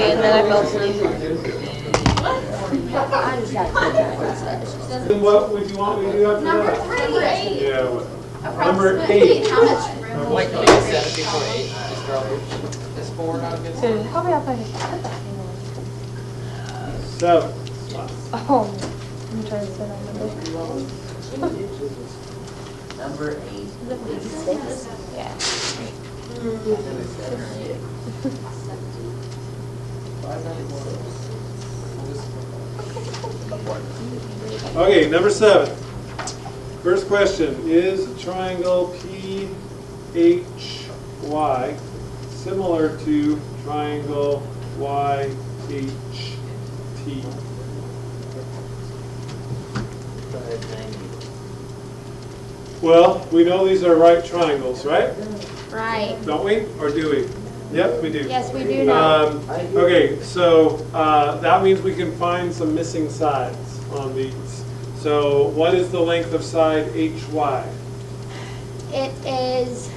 sorry, and then I fell asleep. Then what would you want me to do after Number that? 3. Yeah, what? Number Approximately 8. how much room? Like you said before 8, just drop it. Is 4 not a good Dude, sign? help me out if I can put that thing 7. on. Oh, I'm trying to sit on the book. Number 8. Yeah. Okay, number 7. First question, is triangle PHY similar to triangle YHT? Well, we know these are right triangles, right? Right. Don't we? Or do we? Yep, we do. Yes, we do know. Okay, so that means we can find some missing sides on these. So what is the length of side HY? It is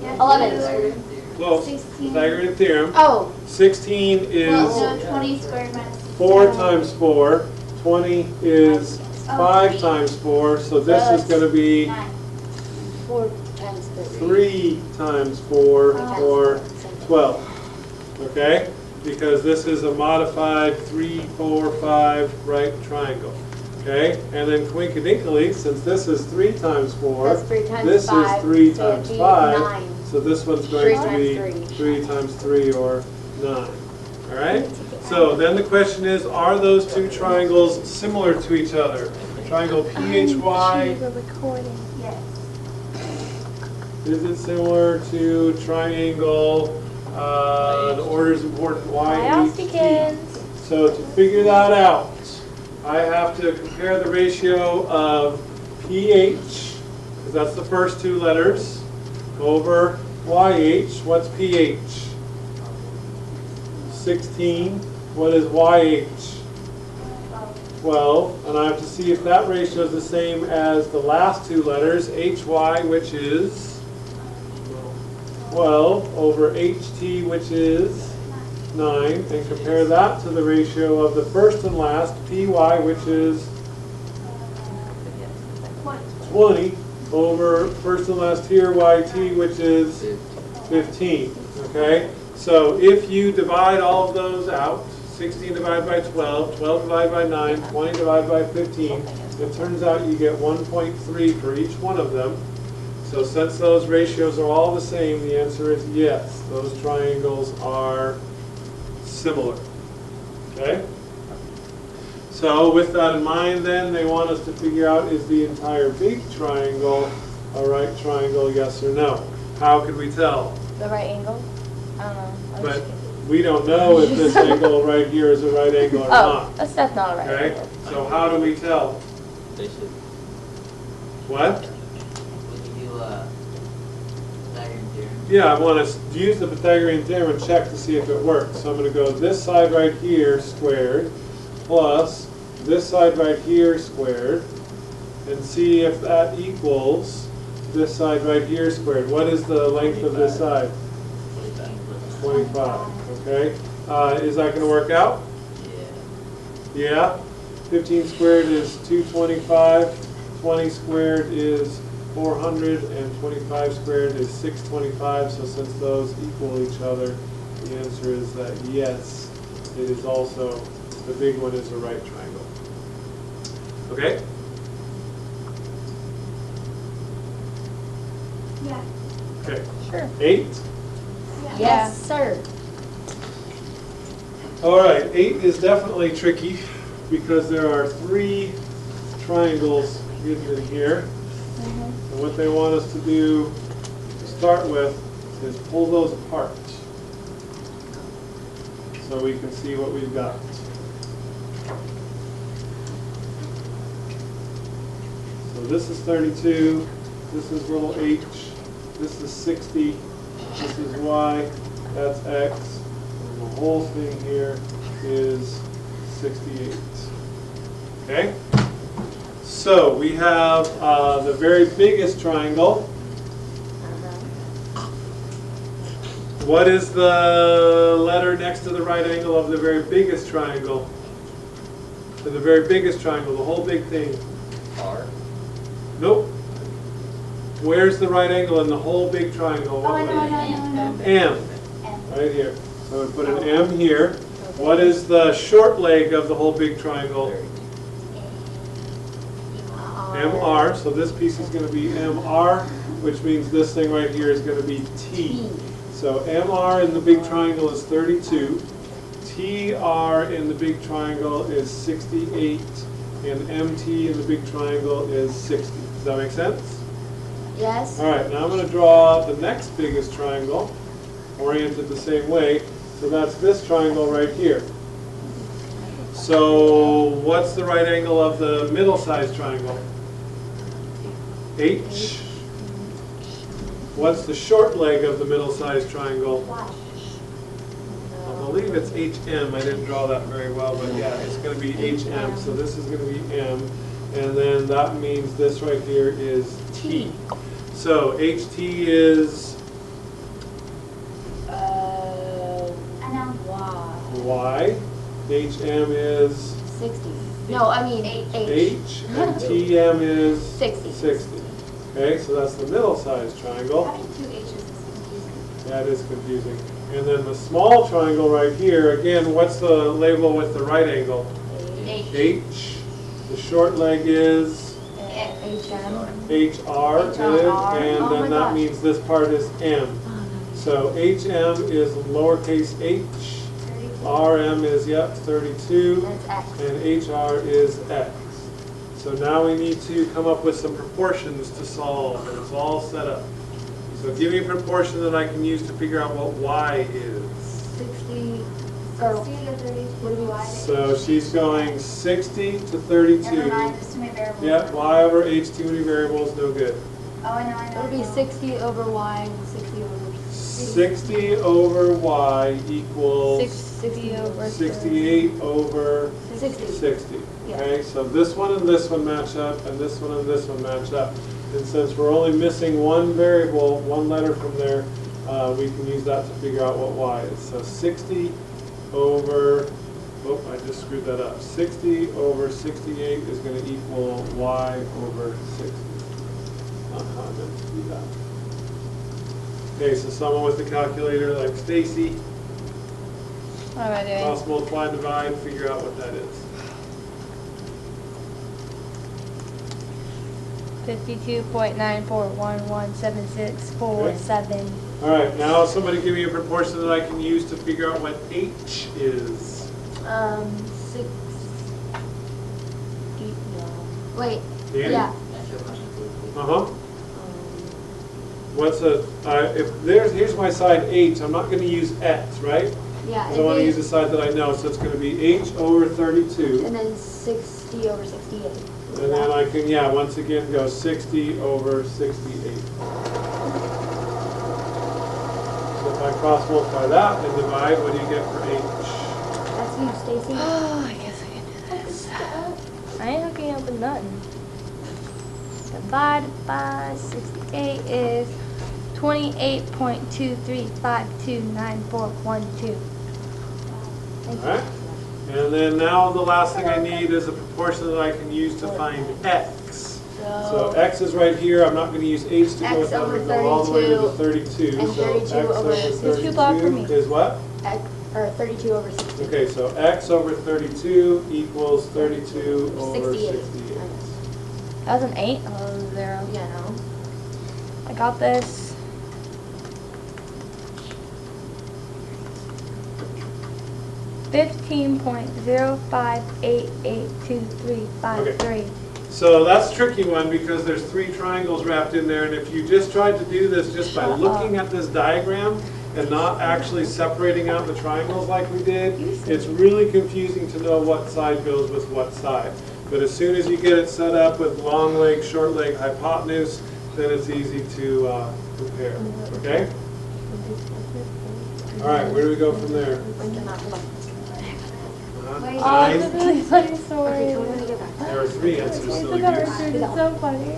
11. Close. 16. Pythagorean theorem. Oh, 16 is well, no, 20 squared minus 4 times 4. 20 is 5 times 4. So this is going to be 9. 4 times 3. 3 times 4 or 12. Okay? Because this is a modified 3, 4, 5 right triangle. Okay? And then coincidentally, since this is 3 times 4, That's 3 times this 5, is 3 so times it'd be 5. 9. So this one's going 3 to times be 3. 3 times 3 or 9. All right? So then the question is, are those two triangles similar to each other? Triangle PHY, recording. Yes. is it similar to triangle, the order is important, Chaos YHT? begins. So to figure that out, I have to compare the ratio of PH, because that's the first two letters, over YH. What's PH? 16. What is YH? 12. And I have to see if that ratio is the same as the last two letters, HY, which is 12, over HT, which is 9, and compare that to the ratio of the first and last, PY, which is 20, over first and last here, YT, which is 15. Okay? So if you divide all of those out, 16 divided by 12, 12 divided by 9, 20 divided by 15, it turns out you get 1.3 for each one of them. So since those ratios are all the same, the answer is yes, those triangles are similar. Okay? So with that in mind then, they want us to figure out, is the entire big triangle a right triangle, yes or no? How could we tell? The right angle? I don't know. I'm But just kidding. we don't know if this angle right here is a right angle or Oh, not. that's not a right Okay? angle. So how do we tell? They should. What? Would you do Pythagorean theorem? Yeah, I want to use the Pythagorean theorem and check to see if it works. So I'm going to go this side right here squared plus this side right here squared and see if that equals this side right here squared. What is the length of this side? 25. Okay. Is that going to work out? Yeah. Yeah. 15 squared is 225. 20 squared is 400, and 25 squared is 625. So since those equal each other, the answer is that yes, it is also, the big one is a right triangle. Okay? Yeah. Okay. Sure. 8? Yeah. Yes, sir. All right, 8 is definitely tricky because there are 3 triangles hidden in here. And what they want us to do to start with is pull those apart so we can see what we've got. So this is 32, this is little h, this is 60, this is y, that's x, and the whole thing here is 68. Okay? So we have the very biggest triangle. What is the letter right angle of the very biggest triangle? To the very biggest triangle, the whole big thing. R. Nope. Where's the right angle in the whole big triangle? Oh, What I know, way? I know, I know. M. Right here. So we put an M here. What is the short leg of the whole big triangle? MR. So this piece is going to be MR, which means this thing right here is going to be T. So MR in the big triangle is 32. TR in the big triangle is 68. And MT in the big triangle is 60. Does that make sense? Yes. All right, now I'm going to draw the next biggest triangle, oriented the same way. So that's this triangle right here. So what's the right angle of the middle-sized triangle? H. What's the short leg of the middle-sized triangle? I believe it's HM. I didn't draw that very well, but yeah, it's going to be HM. So this is going to be M. And then that means this right here is T. So HT is I know. Y. HM is 60. No, I mean H. H. And TM is 60. 60. Okay, so that's the middle-sized triangle. Having two H's is confusing. That is confusing. And then the small triangle right here, again, what's the label with the right angle? H. H. The short leg is HM. HR, it is, and Oh then my that gosh. means this part is M. So HM is lowercase h, RM is, yep, 32, That's X. and HR is X. So now we need to come up with some proportions to solve, and it's all set up. So give me a proportion that I can use to figure out what Y is. 60. 60 to 32. What do we Y to So H. she's going 60 to 32. Never mind, there's too many variables. Yep, Y over H, too many variables, no good. Oh, I know, I know. It would be 60 over Y and 60 over 60 over Y equals 60 over 68 over 60. 60. Yeah. Okay, so this one and this one match up, and this one and this one match up. And since we're only missing one variable, one letter from there, we can use that to figure out what Y is. So 60 over, oh, I just screwed that up. 60 over 68 is going to equal Y over 60. Not how I meant to do that. Okay, so someone with a calculator like Stacy, What am I doing? cross multiply and divide, figure out what that is. 52.94117647. All right, now somebody give me a proportion that I can use to figure out what H is. 60. No. Wait. Danny? Yeah. Uh-huh. What's a, here's my side H, I'm not going to use X, right? Yeah. Because I want to use the side that I know, so it's going to be H over 32. And then 60 over 68. And then I can, yeah, once again go 60 over 68. So if I cross multiply that and divide, what do you get for H? That's you, Stacy. Oh, I guess I can do this. I ain't hooking up with nothing. Divided by 68 is 28.23529412. All right? And then now the last thing I need is a proportion that I can use to find X. So X is right here. I'm not going to use H to go X with that. I'm over going to go all the way to the 32. 32. And So 32 X over over 32 block for me. is what? Or 32 over 60. Okay, so X over 32 equals 32 over 68. 68. That was an 8. Oh, 0. Yeah, no. I got this. $15.05882353. So that's a tricky one because there's 3 triangles wrapped in there, and if you just tried to do this just by Shut looking up. at this diagram and not actually separating out the triangles like we did, it's really confusing to know what side goes with what side. But as soon as you get it set up with long leg, short leg, hypotenuse, then it's easy to compare, okay? All right, where do we go from there? Oh, Nine. it's a really funny story. Okay, so we're gonna get back. There are 3 answers, It's silly like a goose. Richard, it's so funny.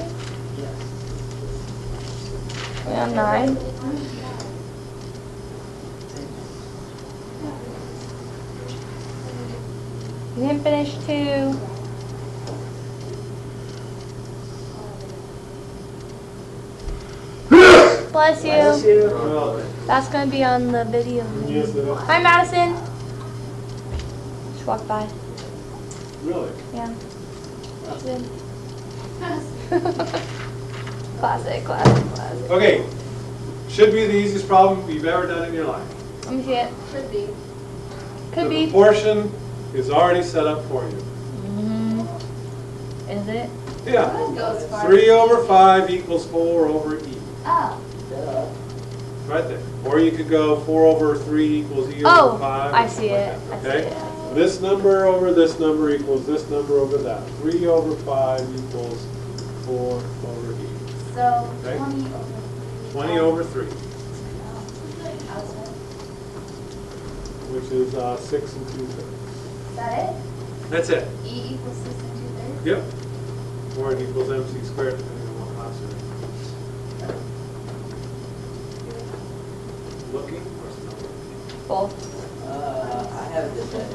We on 9. You didn't finish 2. Bless you. Well, That's gonna be on the video. yes, it is. Hi, Madison. Just walked by. Really? Yeah. Classic, classic, classic. Okay. Should be the easiest problem you've ever done in your life. Let me see it. Should be. Could The be. proportion is already set up for you. Is it? Yeah. Could go as far 3 as- over 5 equals 4 over E. Oh, Right there. Or you could go 4 over 3 equals E Oh, over 5. I see it. I see Okay? it. This number over this number equals this number over that. 3 over 5 equals 4 over E. so Okay. 20 over. 20 over 3, How's it? which is 6 and 2/3. Is that it? That's it. E equals 6 and 2/3? Yep. Or it equals MC squared, depending on what class you're in. Looking or smelling? Both. I have this at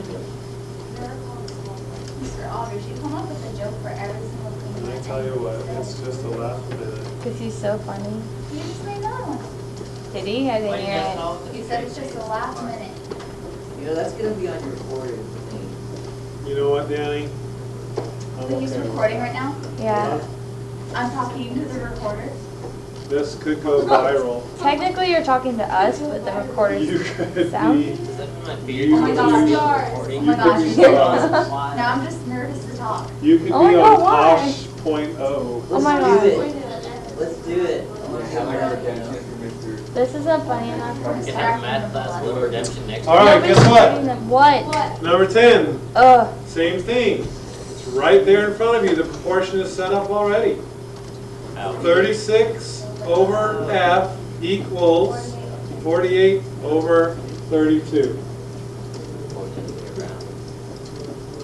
Mr. Aldrich, you come up with a joke for every single thing. And I you tell you say. what, it's just a laugh a minute. Because he's so funny. You just made another one. Did he? I didn't hear it. You said it's just a last minute. You know, that's gonna be on your recorded thing. You know what, Danny? I'm So he's okay with recording that. right now? Yeah. I'm talking to the recorder. This could go viral. Technically, you're talking to us, but the You recorder's could sound. be. Does that mean my You beard? Oh my could gosh. be- Oh my You gosh. could be on, Now I'm just nervous to talk. you could be Oh my on God, why? Tosh.0. Oh my Let's God. do it. Let's do it. This isn't funny enough. We can have math class with redemption next All right, Nobody's guess what? reading them. What? What? Number 10, Ugh. same thing. It's right there in front of you. The proportion is set up already. 36 over F equals 48 over 32.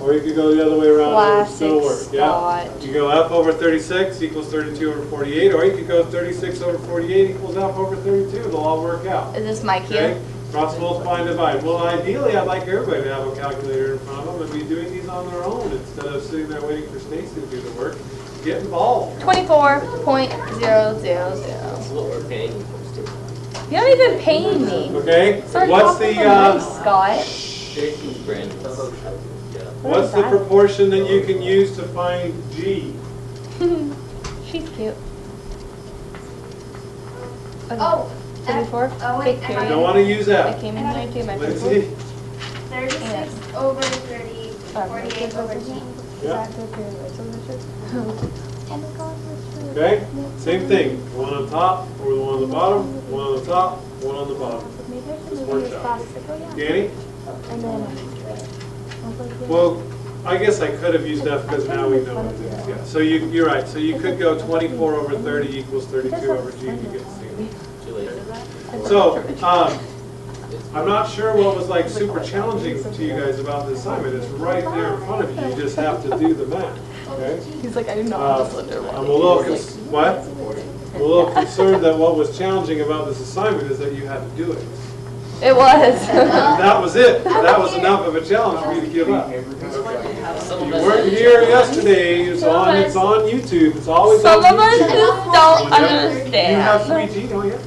Or you could go the other way around and it would still work. Classic Yeah. spot. You go F over 36 equals 32 over 48, or you could go 36 over 48 equals F over 32. It'll all work out. Is this my Okay? cue? Cross multiply and divide. Well, ideally, I'd like everybody to have a calculator in front of them and be doing these on their own instead of sitting there waiting for Stacy to do the work. Get involved. 24.000. That's what we're paying for. You're not even paying me. Okay? Sorry, What's the Scott? Brandon. what's the proportion that you can use to find G? She's cute. Oh. 34? Oh, wait, Big am I- You period. don't want to use I that. came in there too, my pencil. Lindsay? 36 over 30, 48 over G. Yeah. Oh my God, Okay? Same thing. One on top, or the one on the bottom, one on the top, one on the bottom. This works out. Danny? And then, Well, I guess I could have used F because now we know what it is. Yeah. So you're right. So you could go 24 over 30 equals 32 over G and you get C. Too late. So, I'm not sure what was like super challenging to you guys about the assignment. It's right there in front of you. You just have to do the math, okay? he's like, I do not I'm a little, what? I'm a little concerned that what was challenging about this assignment is that you had to do it. It was. That was it. That was enough of a challenge for you to give up. You weren't here yesterday. It's on YouTube. It's always on Some of us YouTube. just don't You have understand. 3G, don't you?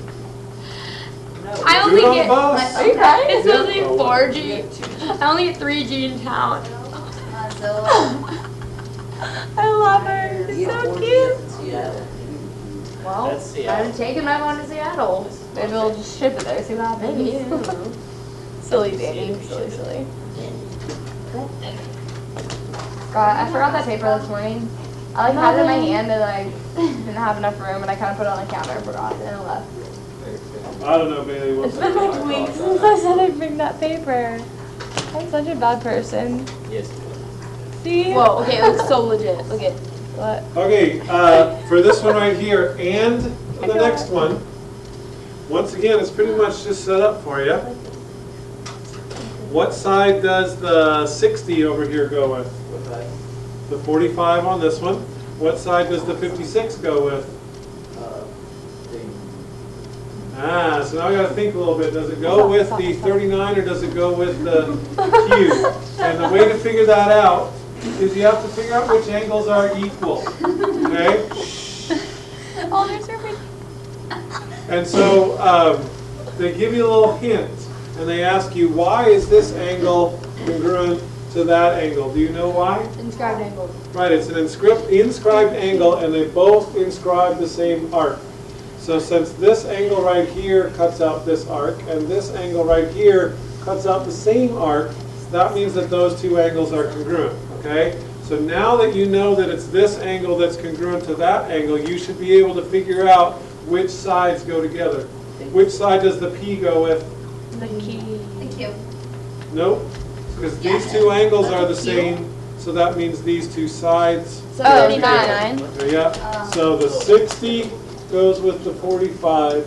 I Do only it on the get, bus. are you crying? It's Yeah. only 4G. I only get 3G in town. So, I love her. It's so cute. Yeah. Well, That's Seattle. I'm taking my phone to Seattle. Maybe we'll just ship it there, see what happens. Silly baby, silly. God, I forgot that paper this morning. I like had it in my hand and I didn't have enough room and I kind of put it on the counter and forgot and I left. I don't know, Bailey. It's been like weeks since I said I'd bring that paper. I'm such a bad person. Yes. See? Whoa, okay, it looks so legit. Look at What? Okay, for this one right here and the next one, once again, it's pretty much just set up for you. What side does the 60 over here go with? The 45 on this one. What side does the 56 go with? So now I got to think a little bit. Does it go with the 39 or does it go with the cube? And the way to figure that out is you have to figure out which angles are equal. Okay? Oh, they're surfing. And so they give you a little hint, and they ask you, why is this angle congruent to that angle? Do you know why? Inscribed angle. Right, it's an inscribed angle, and they both inscribe the same arc. So since this angle right here cuts out this arc, and this angle right here cuts out the same arc, that means that those two angles are congruent, okay? So now that you know that it's this angle that's congruent to that angle, you should be able to figure out which sides go together. Which side does the P go with? The key. Thank you. Nope, because these two angles are the same, so that means these two sides. So Oh, 39. Okay, yeah, so the 60 goes with the 45,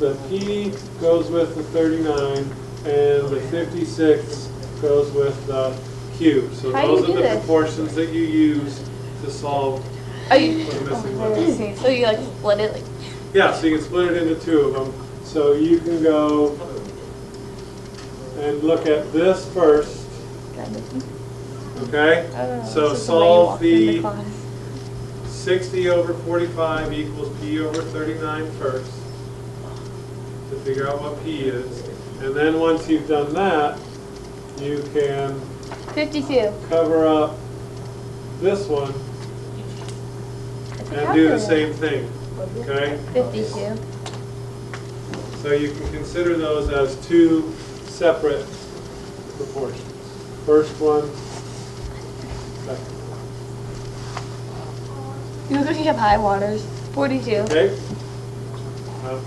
the P goes with the 39, and the 56 goes with the Q. So How do those you are do the this? proportions that you use to solve Are you? the missing ones. So you like split it like. Yeah, so you can split it into two of them. So you can go and look at this first, okay? So solve the 60 over 45 equals P over 39 first to figure out what P is. And then once you've done that, you can 52. cover up this one and do the same thing, okay? 52. So you can consider those as two separate proportions. First one, second. You look like you have high waters. 42. Okay? All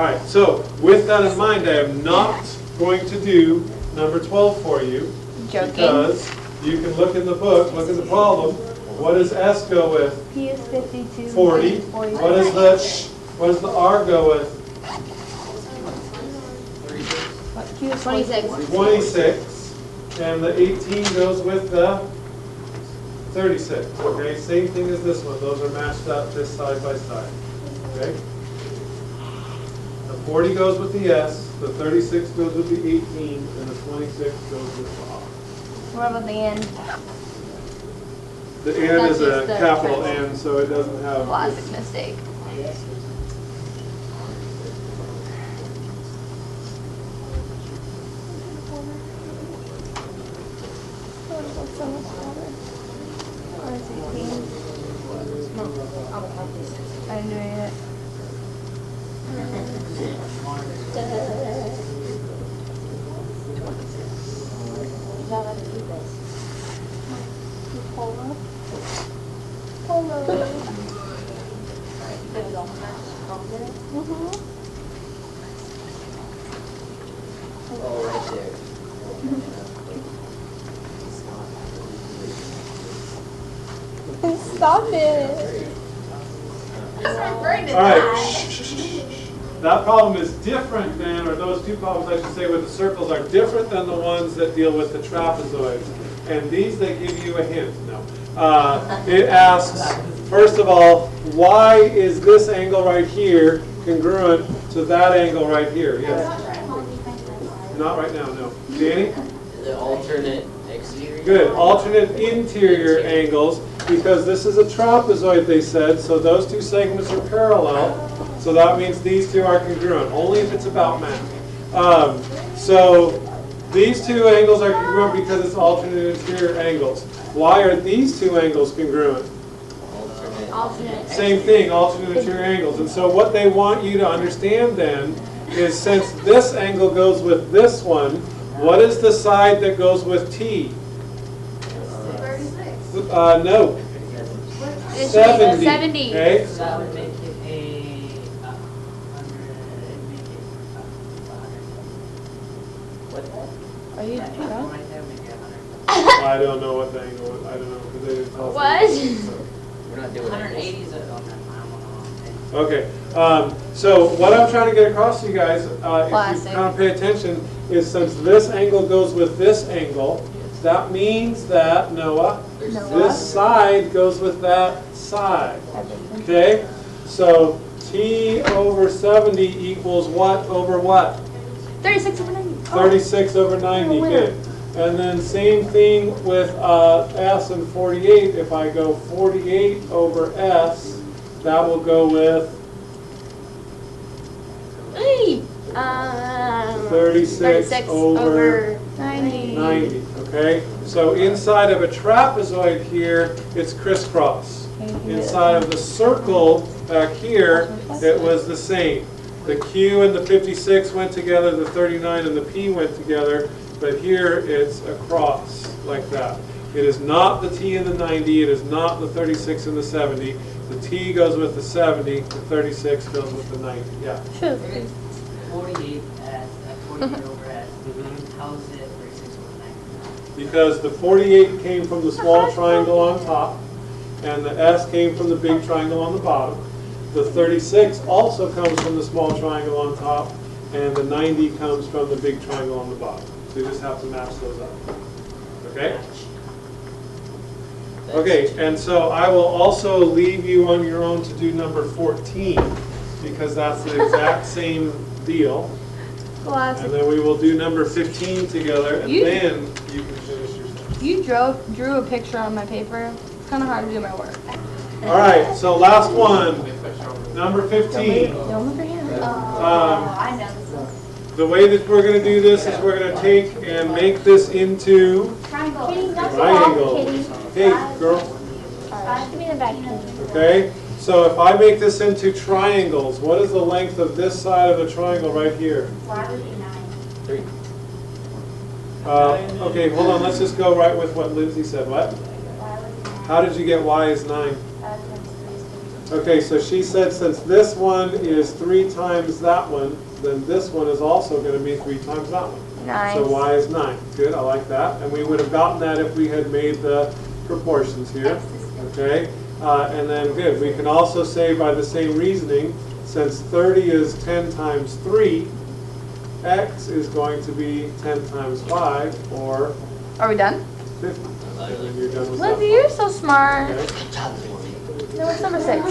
right, so with that in mind, I am not going to do number 12 for you. Joking. Because you can look in the book, look at the problem. What does S go with? P is 52. 40. What does the R go with? Q is 26. 26. And the 18 goes with the 36. Okay, same thing as this one. Those are matched up just side by side. Okay? The 40 goes with the S, the 36 goes with the 18, and the 26 goes with the R. What about the end? The N That's is a just the capital text. N, so it doesn't have. Classic mistake. I didn't do any of it. Oh, right there. Stop it. I'm burned All right. That problem is different than, or those two problems, I should say, with the circles are different than the ones that deal with the trapezoids. And these, they give you a hint. No. It asks, first of all, why is this angle right here congruent to that angle right here? Yes. Not right now, no. Danny? The alternate exterior. Good. Alternate interior angles, because this is a trapezoid, they said, so those two segments are parallel. So that means these two are congruent, only if it's about math. So these two angles are congruent because it's alternate interior angles. Why are these two angles congruent? Alternate. Same thing, alternate interior angles. And so what they want you to understand then is, since this angle goes with this one, what is the side that goes with T? 36. No. It's 70. 70. Okay? So that would make it a 100, make it 100. Are you That drunk? angle right there would make it 100. I don't know what the angle is. I don't know, because they didn't tell us. What? We're not doing 180 angles. is a, okay, I don't know. Okay, so what I'm trying to get across to you guys, if you Classic. kind of pay attention, is since this angle goes with this angle, that means that, Noah, this side goes with that side. Okay? So T t over 70 equals what over what? 36 over 90. 36 over 90, good. And then same thing with s and 48. If I go 48 over s, that will go with 36 over 90, okay? So inside of a trapezoid here, it's crisscross. Inside of the circle back here, it was the same. The Q and the 56 went together, the 39 and the P went together, but here it's a cross like that. It is not the T and the 90, it is not the 36 and the 70. The T goes with the 70, the 36 goes with the 90, yeah. 48 S, 48 over S. How is it 36 over 90? Because the 48 came from the small triangle on top, and the S came from the big triangle on the bottom. The 36 also comes from the small triangle on top, and the 90 comes from the big triangle on the bottom. So you just have to match those up. Okay? Okay, and so I will also leave you on your own to do number 14, because that's the exact same deal. And then we will do number 15 together, and then you can finish yours. You drew a picture on my paper. It's kind of hard to do my work. All right, so last one, number 15. Don't look at him. I know this one. The way that we're going to do this is we're going to take and make this into Triangle. triangles. Hey, girl. Give me the back. Okay, so if I make this into triangles, what is the length of this side of the triangle right here? Why would be 9? 3. Okay, hold on, let's just go right with what Lindsay said. What? Why would be 9? How did you get y is 9? Times 3 is Okay, so she said since this one is 3 times that one, then this one is also going to be 3 times that one. Nice. So y is 9. Good, I like that. And we would have gotten that if we had made the proportions here. Okay, and then good. We can also say by the same reasoning, since 30 is 10 times 3, x is going to be 10 times 5, or Are we done? 50. And then you're done with that. Lindsay, you're so smart. Okay. No, it's number 6.